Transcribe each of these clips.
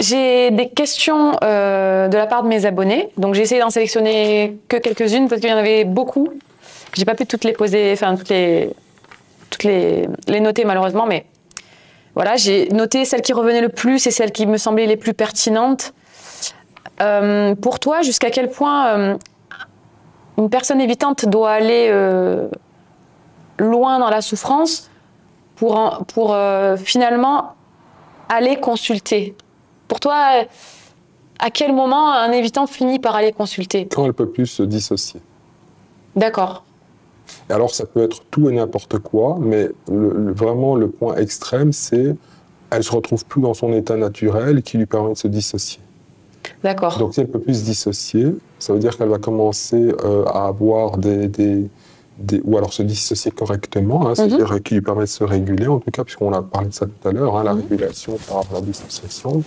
J'ai des questions de la part de mes abonnés. Donc, j'ai essayé d'en sélectionner que quelques-unes parce qu'il y en avait beaucoup. J'ai pas pu toutes les poser, enfin, toutes les noter malheureusement, mais voilà, j'ai noté celles qui revenaient le plus et celles qui me semblaient les plus pertinentes. Pour toi, jusqu'à quel point une personne évitante doit aller loin dans la souffrance pour finalement aller consulter? Pour toi, à quel moment un évitant finit par aller consulter? Quand elle peut plus se dissocier. D'accord. Et alors, ça peut être tout et n'importe quoi, mais vraiment, le point extrême, c'est qu'elle ne se retrouve plus dans son état naturel qui lui permet de se dissocier. D'accord. Donc, si elle ne peut plus se dissocier, ça veut dire qu'elle va commencer à avoir ou alors se dissocier correctement, hein, c'est-à-dire qui lui permet de se réguler, en tout cas, puisqu'on a parlé de ça tout à l'heure, hein, la régulation par rapport à la dissociation.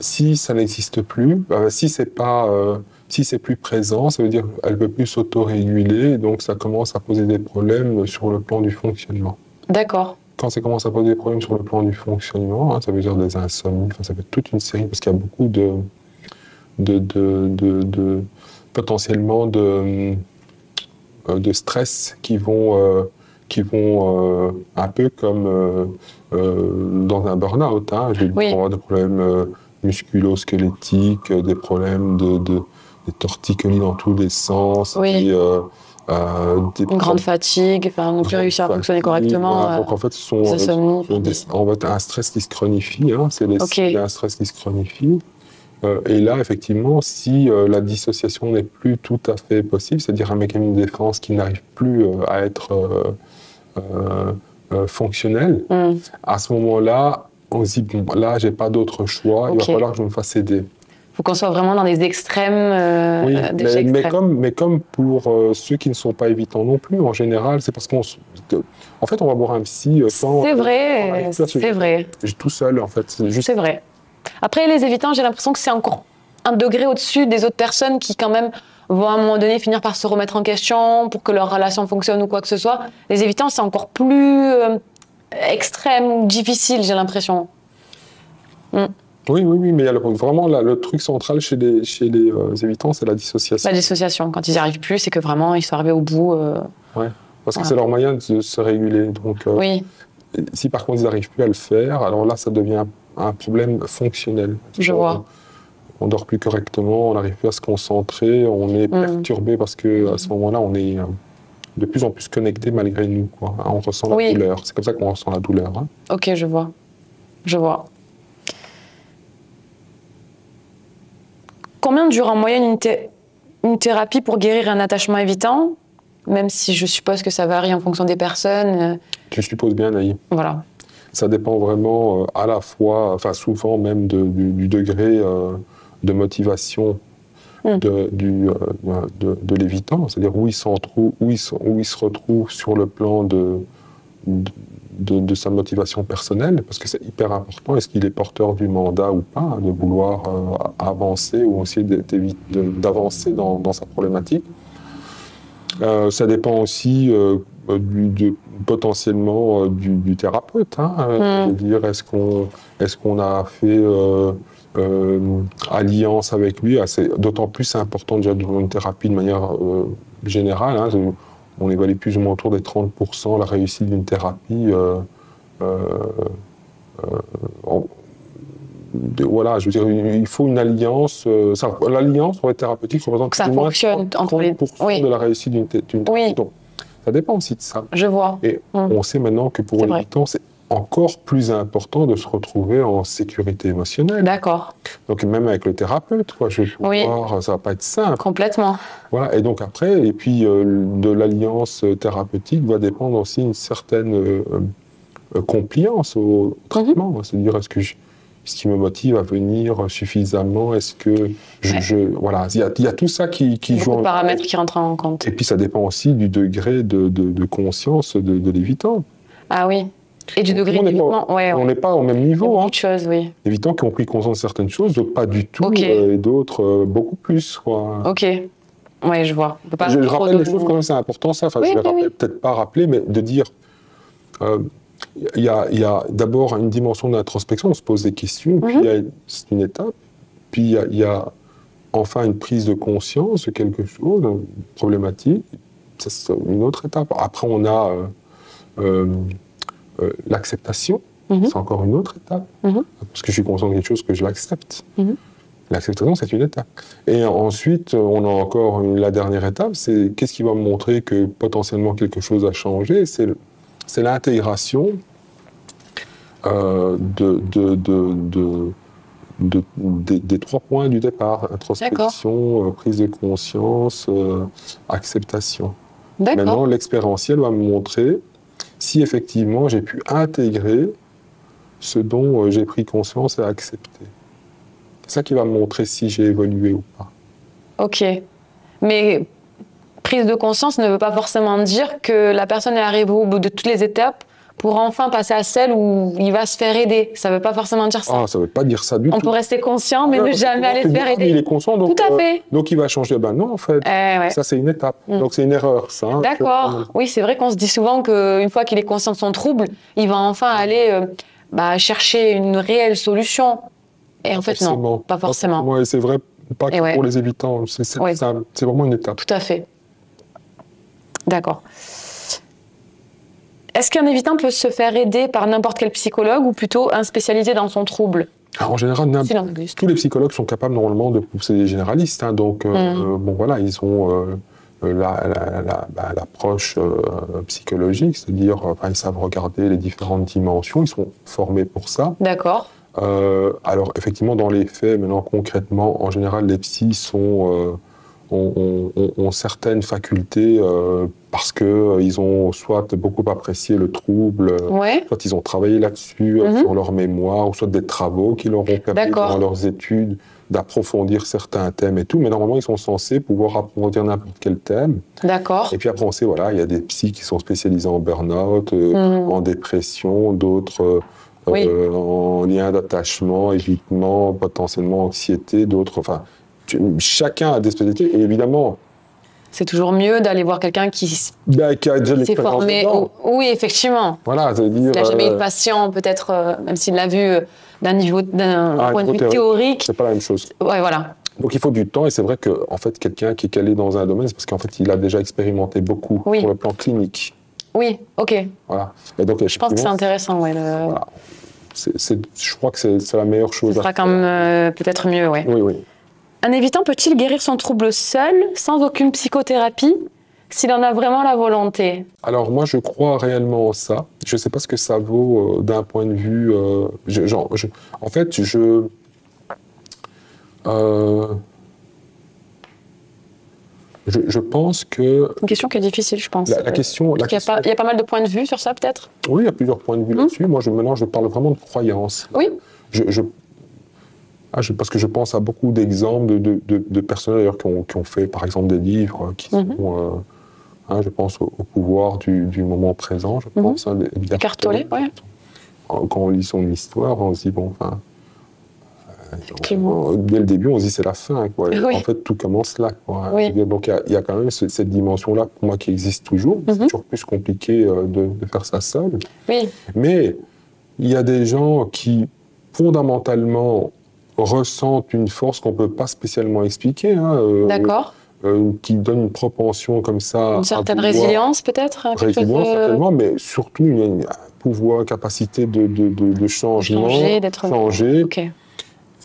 Si ça n'existe plus, si c'est plus présent, ça veut dire qu'elle ne peut plus s'auto-réguler, donc ça commence à poser des problèmes sur le plan du fonctionnement. D'accord. Quand ça commence à poser des problèmes sur le plan du fonctionnement, hein, ça veut dire des insomnies, ça peut être toute une série, parce qu'il y a beaucoup potentiellement de stress qui vont un peu comme dans un burn-out. Hein. Je vais avoir des problèmes musculo-squelettiques, des problèmes des torticolis dans tous les sens, une grande fatigue, enfin, ne plus réussir à fonctionner correctement. Voilà. Donc en fait, on va un stress qui se chronifie, hein, c'est un stress qui se chronifie. Et là, effectivement, si la dissociation n'est plus tout à fait possible, c'est-à-dire un mécanisme de défense qui n'arrive plus à être fonctionnel, à ce moment-là, on se dit, bon, là, j'ai pas d'autre choix, il va falloir que je me fasse aider. Il faut qu'on soit vraiment dans des extrêmes. Oui, mais comme pour ceux qui ne sont pas évitants non plus, en général, c'est parce en fait, on va voir un psy sans... C'est vrai, c'est vrai. Tout seul, en fait. C'est vrai. Après, les évitants, j'ai l'impression que c'est encore un degré au-dessus des autres personnes qui, quand même, vont à un moment donné finir par se remettre en question pour que leur relation fonctionne ou quoi que ce soit. Les évitants, c'est encore plus extrême, difficile, j'ai l'impression. Oui, mais vraiment, le truc central chez les évitants, c'est la dissociation. La dissociation. Quand ils n'y arrivent plus, c'est que vraiment, ils sont arrivés au bout. Oui, parce que c'est leur moyen de se réguler. Donc, si par contre, ils n'arrivent plus à le faire, alors là, ça devient un problème fonctionnel. Je vois. On dort plus correctement, on n'arrive plus à se concentrer, on est perturbé parce qu'à ce moment-là, on est de plus en plus connecté malgré nous, quoi. On ressent la douleur. C'est comme ça qu'on ressent la douleur. Hein. Ok, je vois. Je vois. Combien dure en moyenne une thérapie pour guérir un attachement évitant? Même si je suppose que ça varie en fonction des personnes. Tu supposes bien, Naïe. Voilà. Ça dépend vraiment à la fois, enfin souvent même du degré de motivation de l'évitant, c'est-à-dire où il se retrouve sur le plan de sa motivation personnelle, parce que c'est hyper important, est-ce qu'il est porteur du mandat ou pas, de vouloir avancer ou essayer d'avancer dans sa problématique. Ça dépend aussi potentiellement du thérapeute. Hein, je veux dire, est-ce qu'on a fait alliance avec lui? C'est d'autant plus important déjà dans une thérapie de manière générale. Hein, on évalue plus ou moins autour des 30% la réussite d'une thérapie. Voilà, je veux dire, il faut une alliance. L'alliance pour être thérapeutique représente ça fonctionne entre les 30% de la réussite d'une thérapie. Oui. Donc, ça dépend aussi de ça. Je vois. Et on sait maintenant que pour l'évitant, c'est encore plus important de se retrouver en sécurité émotionnelle. D'accord. Donc même avec le thérapeute, quoi, je vais pouvoir, ça va pas être simple. Complètement. Voilà. Et donc après, et puis de l'alliance thérapeutique va dépendre aussi une certaine compliance au traitement. C'est-à-dire, est-ce qui me motive à venir suffisamment? Est-ce que voilà, il y a tout ça qui joue. Beaucoup de paramètres qui rentrent en compte. Et puis ça dépend aussi du degré de conscience de l'évitant. Ah oui. Et du degré d'évitement, on n'est pas au même niveau. Beaucoup de choses, oui. Évitants qui ont pris conscience de certaines choses, d'autres pas du tout, et d'autres beaucoup plus, quoi. Ok. Oui, je vois. Je rappelle les choses quand même, c'est important ça. Enfin, je vais peut-être pas rappeler, mais de dire il y a d'abord une dimension d'introspection, on se pose des questions, puis c'est une étape, puis il y a enfin une prise de conscience de quelque chose, une problématique, c'est une autre étape. Après, on a l'acceptation, c'est encore une autre étape, parce que je suis conscient de quelque chose que je l'accepte. L'acceptation, c'est une étape. Et ensuite, on a encore la dernière étape, c'est qu'est-ce qui va me montrer que potentiellement quelque chose a changé, c'est l'intégration des 3 points du départ, introspection, prise de conscience, acceptation. Maintenant, l'expérientiel va me montrer si effectivement j'ai pu intégrer ce dont j'ai pris conscience et accepté. C'est ça qui va me montrer si j'ai évolué ou pas. Ok. Mais prise de conscience ne veut pas forcément dire que la personne est arrivée au bout de toutes les étapes pour enfin passer à celle où il va se faire aider. Ça ne veut pas forcément dire ça. Ah, ça ne veut pas dire ça du tout. On peut rester conscient, mais ne jamais aller se faire aider. Il est conscient, donc, tout à fait. Donc il va changer. Ben non, en fait, ça c'est une étape. Donc c'est une erreur, ça. Hein, d'accord. Oui, c'est vrai qu'on se dit souvent qu'une fois qu'il est conscient de son trouble, il va enfin aller chercher une réelle solution. Et en fait, non, pas forcément. Oui, c'est vrai, pas que pour les évitants. C'est vraiment une étape. Tout à fait. D'accord. Est-ce qu'un évitant peut se faire aider par n'importe quel psychologue ou plutôt un spécialisé dans son trouble? Alors, en général, tous les psychologues sont capables normalement de pousser des généralistes. Hein, donc, bon, voilà, ils ont l'approche psychologique, c'est-à-dire ils savent regarder les différentes dimensions, ils sont formés pour ça. D'accord. Alors, effectivement, dans les faits, maintenant, concrètement, en général, les psys ont certaines facultés parce qu'ils ont soit beaucoup apprécié le trouble, soit ils ont travaillé là-dessus sur leur mémoire, ou soit des travaux qui leur ont permis dans leurs études d'approfondir certains thèmes et tout. Mais normalement, ils sont censés pouvoir approfondir n'importe quel thème. D'accord. Et puis après, on sait, voilà, il y a des psys qui sont spécialisés en burn-out, en dépression, d'autres en lien d'attachement, évitement, potentiellement anxiété, d'autres... Enfin, chacun a des spécialités, et évidemment... C'est toujours mieux d'aller voir quelqu'un qui s'est formé. Oui, effectivement. Voilà, c'est-à-dire... Il n'a jamais eu de patient, peut-être, même s'il l'a vu d'un point de vue théorique. C'est pas la même chose. Ouais, voilà. Donc il faut du temps, et c'est vrai que en fait, quelqu'un qui est calé dans un domaine, c'est parce qu'en fait, il a déjà expérimenté beaucoup sur le plan clinique. Oui, ok. Voilà. Et donc, je pense que c'est intéressant, Voilà. Je crois que c'est la meilleure chose. Ce sera quand même peut-être mieux, ouais. Oui. Un évitant peut-il guérir son trouble seul, sans aucune psychothérapie, s'il en a vraiment la volonté? Alors moi, je crois réellement en ça. Je ne sais pas ce que ça vaut d'un point de vue... en fait, je pense que... Une question qui est difficile, je pense. La question... Il y a pas mal de points de vue sur ça, peut-être? Oui, il y a plusieurs points de vue là-dessus. Moi, maintenant, je parle vraiment de croyance. Oui. Parce que je pense à beaucoup d'exemples de personnes d'ailleurs qui ont fait, par exemple, des livres qui sont... je pense au pouvoir du moment présent, je pense. Eckhart Tolle, oui. Quand on lit son histoire, on se dit, bon, enfin... dès le début, on se dit c'est la fin, quoi. Oui. En fait, tout commence là, quoi. Oui. Donc, il y a quand même cette dimension-là, pour moi, qui existe toujours. C'est toujours plus compliqué de faire ça seul. Oui. Mais il y a des gens qui, fondamentalement, ressentent une force qu'on ne peut pas spécialement expliquer. D'accord. Qui donne une propension comme ça. Une certaine résilience, peut-être? Résilience, certainement, mais surtout une pouvoir, capacité de changement. Changer. Ok.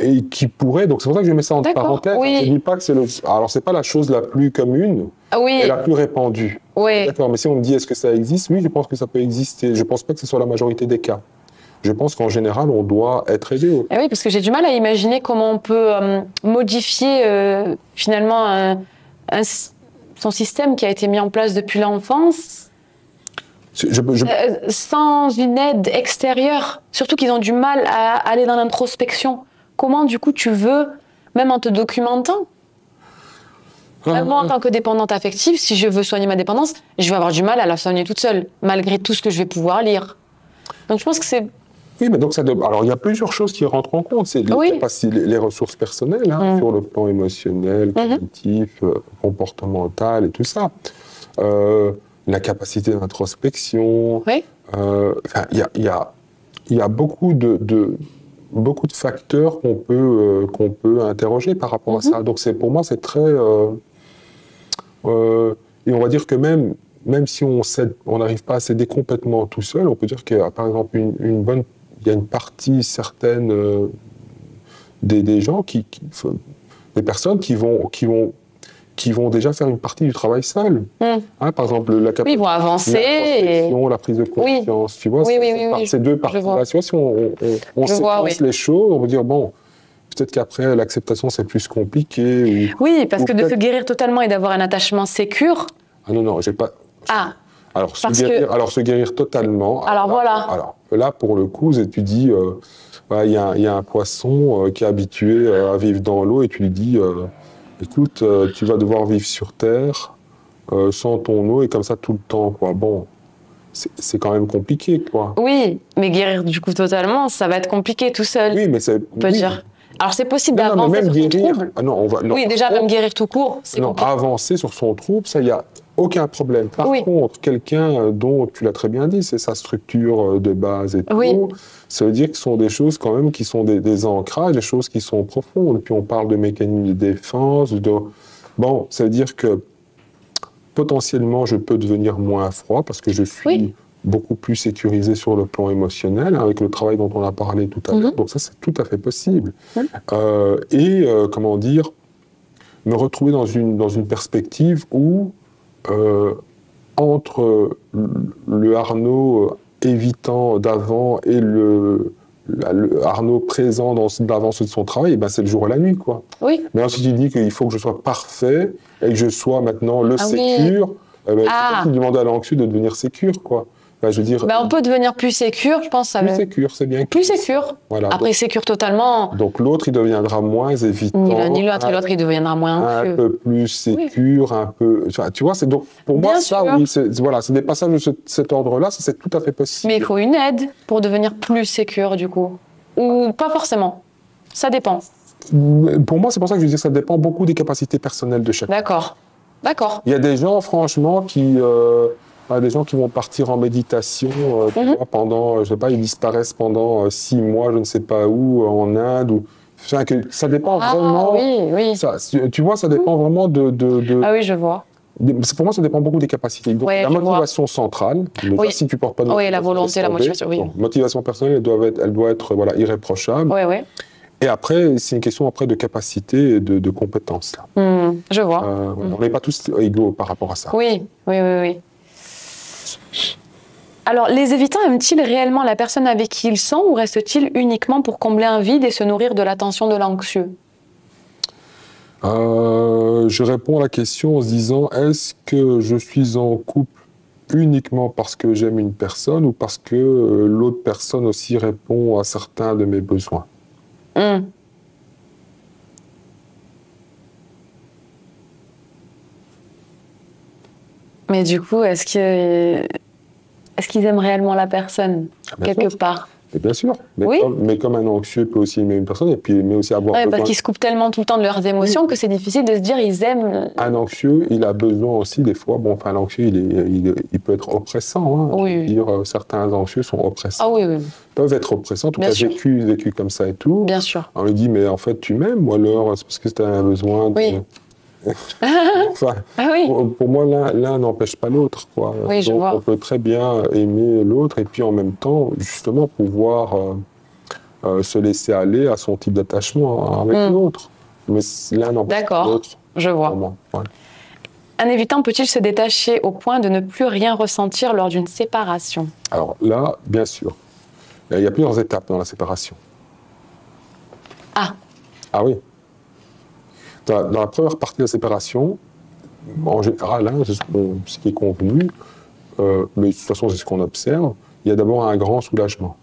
Et qui pourrait, donc c'est pour ça que je mets ça entre parenthèses. Oui. Je ne dis pas que c'est alors c'est pas la chose la plus commune et la plus répandue. Oui. D'accord, mais si on me dit est-ce que ça existe, oui, je pense que ça peut exister. Je ne pense pas que ce soit la majorité des cas. Je pense qu'en général, on doit être aidé. Et oui, parce que j'ai du mal à imaginer comment on peut modifier finalement son système qui a été mis en place depuis l'enfance sans une aide extérieure. Surtout qu'ils ont du mal à aller dans l'introspection. Comment, du coup, tu veux, même en te documentant, même moi, en tant que dépendante affective, si je veux soigner ma dépendance, je vais avoir du mal à la soigner toute seule, malgré tout ce que je vais pouvoir lire. Donc, je pense que c'est... Oui, mais donc alors il y a plusieurs choses qui rentrent en compte. C'est les ressources personnelles, sur le plan émotionnel, cognitif, comportemental et tout ça. La capacité d'introspection, enfin, il y a beaucoup beaucoup de facteurs qu'on peut interroger par rapport à ça. Donc pour moi, c'est très... et on va dire que même si on n'arrive pas à s'aider complètement tout seul, on peut dire qu'il y a par exemple il y a une partie certaine des gens des personnes qui vont déjà faire une partie du travail seul. Hein, par exemple, la capacité, ils vont avancer. La prise de conscience, tu vois, ces deux parties-là. Si on séquence les choses, on va dire, bon, peut-être qu'après, l'acceptation, c'est plus compliqué. Oui, parce que de se guérir totalement et d'avoir un attachement sécure... Ah non, j'ai pas... Ah, alors, se guérir totalement... Alors, voilà. Alors, là, pour le coup, tu dis, il y a un poisson qui est habitué à vivre dans l'eau et tu lui dis... écoute, tu vas devoir vivre sur Terre sans ton eau et comme ça tout le temps, quoi. Bon, c'est quand même compliqué, quoi. Oui, mais guérir du coup totalement, ça va être compliqué tout seul. Oui, mais c'est... On peut dire. Alors c'est possible d'avancer sur son trouble. Ah non, oui, déjà même guérir tout court, c'est compliqué. Avancer sur son trouble, ça, il n'y a aucun problème. Par contre, quelqu'un dont, tu l'as très bien dit, c'est sa structure de base et tout, ça veut dire que ce sont des choses quand même qui sont des ancrages, des choses qui sont profondes. Puis on parle de mécanismes de défense, bon, ça veut dire que potentiellement, je peux devenir moins froid parce que je suis beaucoup plus sécurisé sur le plan émotionnel, avec le travail dont on a parlé tout à l'heure. Donc ça, c'est tout à fait possible. Comment dire, me retrouver dans une perspective où, entre le Arnaud évitant d'avant et le Arnaud présent dans l'avance de son travail, c'est le jour et la nuit, quoi. Oui. Mais ensuite, il dit qu'il faut que je sois parfait et que je sois maintenant le sécure. C'est pas demander à l'anxieux de devenir sécure, quoi. Je veux dire, on peut devenir plus sécure, je pense. Plus sécure, c'est bien. Plus sécure. Voilà. Après, sécure totalement. Donc l'autre, il deviendra moins évitant. Ni l'un ni l'autre, et l'autre, il deviendra moins anxieux. Un peu plus sécure, un peu... Tu vois, c'est donc, pour moi, ça, oui, c'est des passages de cet ordre-là, c'est tout à fait possible. Mais il faut une aide pour devenir plus sécure, du coup. Ou pas forcément. Ça dépend. Pour moi, c'est pour ça que je dis que ça dépend beaucoup des capacités personnelles de chacun. D'accord. Il y a des gens, franchement, des gens qui vont partir en méditation pendant, je sais pas, ils disparaissent pendant 6 mois, je ne sais pas où, en Inde. Enfin, ça dépend vraiment. Oui. Tu vois, ça dépend vraiment de... Ah oui, je vois. Pour moi, ça dépend beaucoup des capacités. Donc, la motivation centrale, si tu portes pas de motivation, la volonté, la motivation, oui. Donc, motivation personnelle, elle doit être irréprochable. Oui. Et après, c'est une question de capacité et de compétences. Là. Je vois. On n'est pas tous égaux par rapport à ça. Oui. Alors, les évitants aiment-ils réellement la personne avec qui ils sont ou restent-ils uniquement pour combler un vide et se nourrir de l'attention de l'anxieux? Je réponds à la question en se disant, est-ce que je suis en couple uniquement parce que j'aime une personne ou parce que l'autre personne aussi répond à certains de mes besoins? Mais du coup, est-ce qu'ils aiment réellement la personne, quelque part? Et bien sûr, mais comme un anxieux peut aussi aimer une personne, mais aussi avoir besoin... parce qu'ils se coupent tellement tout le temps de leurs émotions que c'est difficile de se dire ils aiment... Un anxieux, il a besoin aussi des fois... l'anxieux, il peut être oppressant. Hein, je veux dire, certains anxieux sont oppressants. Ils peuvent être oppressants, en tout cas vécu comme ça et tout. Bien sûr. On lui dit, mais en fait, tu m'aimes, ou alors c'est parce que tu as un besoin de... Pour moi, l'un n'empêche pas l'autre. Donc, on peut très bien aimer l'autre et puis en même temps, justement, pouvoir se laisser aller à son type d'attachement avec l'autre. Mais l'un n'empêche pas l'autre. D'accord, je vois. Un évitant peut-il se détacher au point de ne plus rien ressentir lors d'une séparation? Alors là, bien sûr. Il y a plusieurs étapes dans la séparation. Ah oui. Dans la première partie de la séparation, en général, c'est ce qui est convenu, mais de toute façon, c'est ce qu'on observe, il y a d'abord un grand soulagement.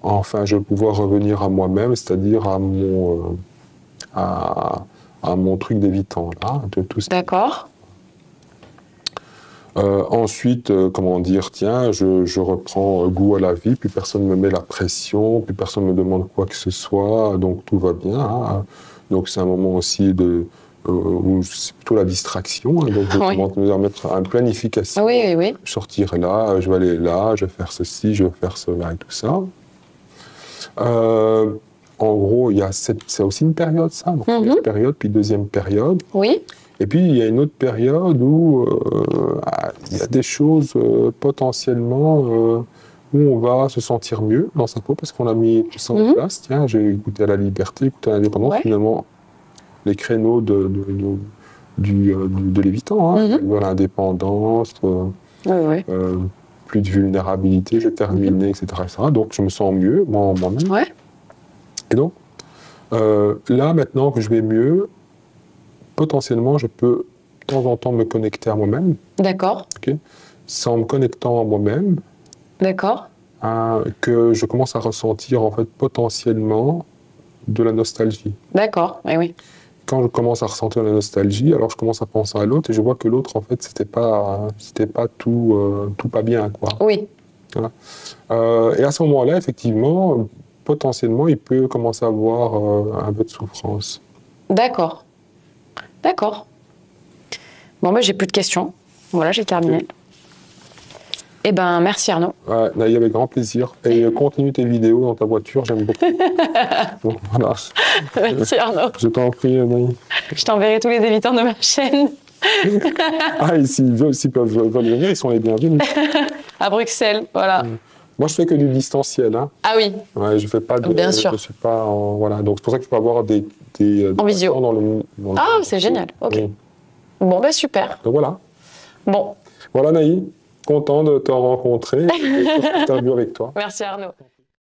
Enfin, je vais pouvoir revenir à moi-même, c'est-à-dire à mon truc d'évitant, là, de tout ce qui... D'accord. Ensuite, je reprends goût à la vie, plus personne ne me met la pression, plus personne ne me demande quoi que ce soit, donc tout va bien. Hein. Donc c'est un moment aussi de où c'est plutôt la distraction. Hein, donc, je commence à mettre une planification. Oui, oui, oui. Je sortirai là, je vais aller là, je vais faire ceci, je vais faire cela et tout ça. En gros, c'est aussi une période, ça. Donc, première période, puis deuxième période. Oui. Et puis, il y a une autre période où il y a des choses potentiellement où on va se sentir mieux dans sa peau parce qu'on a mis tout ça en place. Tiens, j'ai goûté à la liberté, goûté à l'indépendance. Finalement, les créneaux de l'évitant, hein, l'indépendance, plus de vulnérabilité, c'est terminé, etc., etc. Donc, je me sens mieux, moi-même. Ouais. Et donc, là, maintenant que je vais mieux, potentiellement, je peux de temps en temps me connecter à moi-même. D'accord. Okay, c'est en me connectant à moi-même que je commence à ressentir, en fait, potentiellement de la nostalgie. D'accord, oui. Quand je commence à ressentir la nostalgie, alors je commence à penser à l'autre et je vois que l'autre, en fait, c'était pas tout pas bien, quoi. Oui. Voilà. Et à ce moment-là, effectivement, potentiellement, il peut commencer à avoir un peu de souffrance. D'accord. D'accord. Bon, j'ai plus de questions. Voilà, j'ai terminé. Okay. Eh ben, merci Arnaud. Ouais, Naï, avec grand plaisir. Et continue tes vidéos dans ta voiture, j'aime beaucoup. Donc, voilà. Merci Arnaud. Je t'en prie, Naï. Je t'enverrai tous les évitants de ma chaîne. S'ils peuvent venir, ils sont les bienvenus. À Bruxelles, voilà. Moi, je fais que du distanciel. Hein. Ah oui. Ouais, je fais pas de. Bien sûr. Je suis pas en, voilà. Donc c'est pour ça que je peux avoir des en visio. Ah, c'est génial. Ok. Oui. Bon, super. Donc voilà. Bon. Voilà, Naï. Content de te rencontrer et de t'interviewer avec toi. Merci Arnaud.